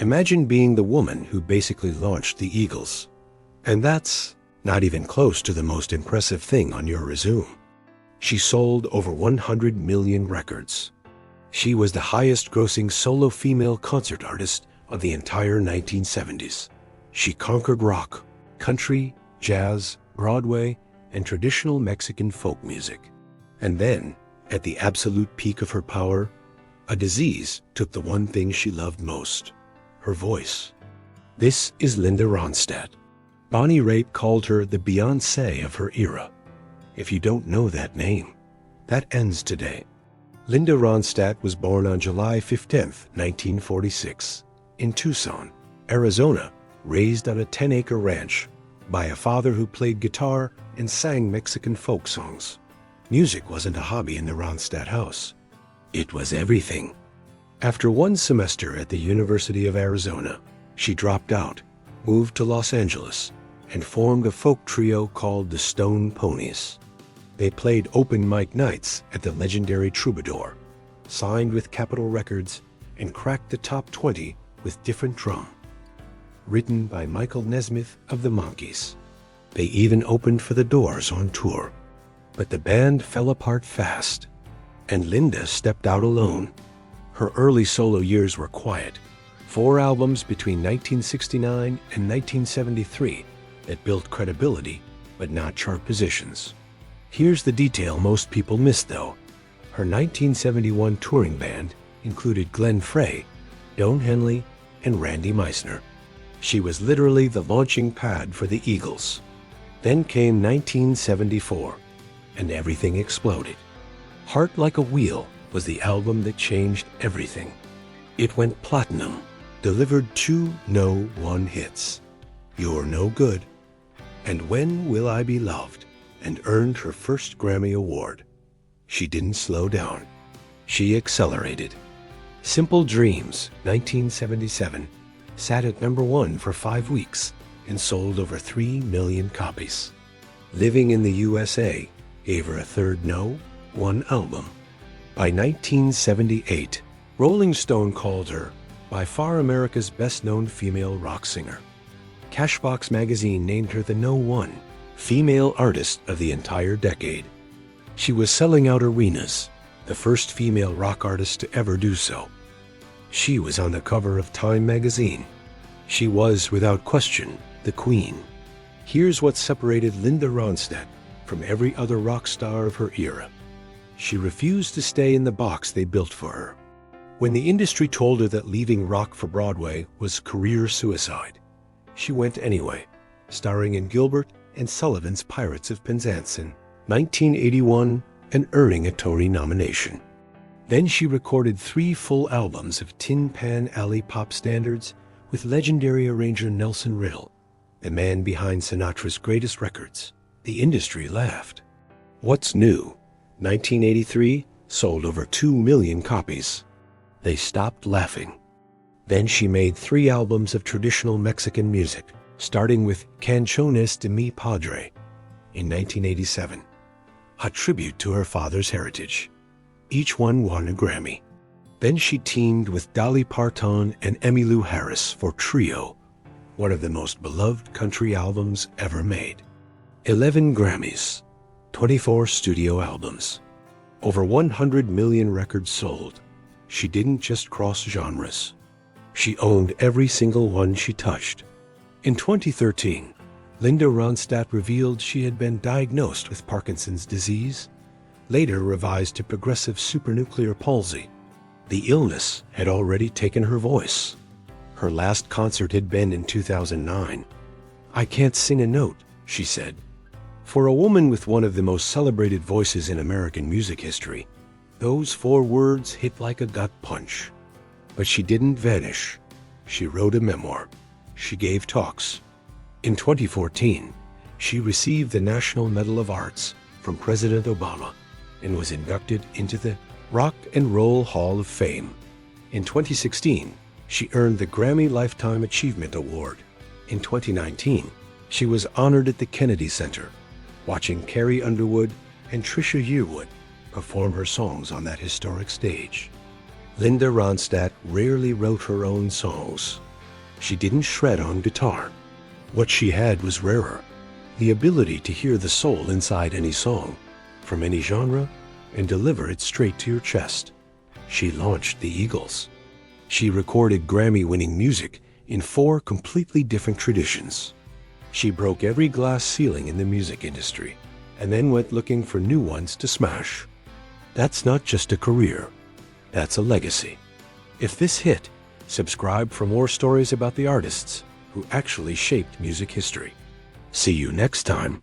Imagine being the woman who basically launched the Eagles. And that's not even close to the most impressive thing on your resume. She sold over 100 million records. She was the highest-grossing solo female concert artist of the entire 1970s. She conquered rock, country, jazz, Broadway, and traditional Mexican folk music. And then, at the absolute peak of her power, a disease took the one thing she loved most, her voice. This is Linda Ronstadt. Bonnie Raitt called her the Beyoncé of her era. If you don't know that name, that ends today. Linda Ronstadt was born on July 15, 1946, in Tucson, Arizona, raised on a 10-acre ranch by a father who played guitar and sang Mexican folk songs. Music wasn't a hobby in the Ronstadt house. It was everything. After one semester at the University of Arizona, she dropped out, moved to Los Angeles, and formed a folk trio called the Stone Ponies. They played open mic nights at the legendary Troubadour, signed with Capitol Records, and cracked the top 20 with Different Drum, written by Michael Nesmith of the Monkees. They even opened for the Doors on tour. But the band fell apart fast, and Linda stepped out alone. Her early solo years were quiet. 4 albums between 1969 and 1973 that built credibility, but not chart positions. Here's the detail most people miss, though. Her 1971 touring band included Glenn Frey, Don Henley, and Randy Meisner. She was literally the launching pad for the Eagles. Then came 1974, and everything exploded. Heart Like a Wheel was the album that changed everything. It went platinum, delivered 2 No. 1 hits, You're No Good, and When Will I Be Loved, and earned her first Grammy Award. She didn't slow down. She accelerated. Simple Dreams, 1977, sat at number 1 for 5 weeks and sold over 3 million copies. Living in the USA gave her a third No. 1 album. By 1978, Rolling Stone called her by far America's best-known female rock singer. Cashbox magazine named her the No. 1 female artist of the entire decade. She was selling out arenas, the first female rock artist to ever do so. She was on the cover of Time magazine. She was, without question, the queen. Here's what separated Linda Ronstadt from every other rock star of her era. She refused to stay in the box they built for her. When the industry told her that leaving rock for Broadway was career suicide, she went anyway, starring in Gilbert and Sullivan's Pirates of Penzance in 1981 and earning a Tony nomination. Then she recorded 3 full albums of Tin Pan Alley pop standards with legendary arranger Nelson Riddle, the man behind Sinatra's greatest records. The industry laughed. What's New, 1983, sold over 2 million copies. They stopped laughing. Then she made 3 albums of traditional Mexican music, starting with Canciones de Mi Padre in 1987, a tribute to her father's heritage. Each one won a Grammy. Then she teamed with Dolly Parton and Emmylou Harris for Trio, one of the most beloved country albums ever made. 11 Grammys, 24 studio albums, over 100 million records sold. She didn't just cross genres. She owned every single one she touched. In 2013, Linda Ronstadt revealed she had been diagnosed with Parkinson's disease, later revised to progressive supranuclear palsy. The illness had already taken her voice. Her last concert had been in 2009. "I can't sing a note," she said. For a woman with one of the most celebrated voices in American music history, those 4 words hit like a gut punch. But she didn't vanish. She wrote a memoir. She gave talks. In 2014, she received the National Medal of Arts from President Obama and was inducted into the Rock and Roll Hall of Fame. In 2016, she earned the Grammy Lifetime Achievement Award. In 2019, she was honored at the Kennedy Center, watching Carrie Underwood and Trisha Yearwood perform her songs on that historic stage. Linda Ronstadt rarely wrote her own songs. She didn't shred on guitar. What she had was rarer, the ability to hear the soul inside any song, from any genre, and deliver it straight to your chest. She launched the Eagles. She recorded Grammy-winning music in 4 completely different traditions. She broke every glass ceiling in the music industry, and then went looking for new ones to smash. That's not just a career, that's a legacy. If this hit, subscribe for more stories about the artists who actually shaped music history. See you next time.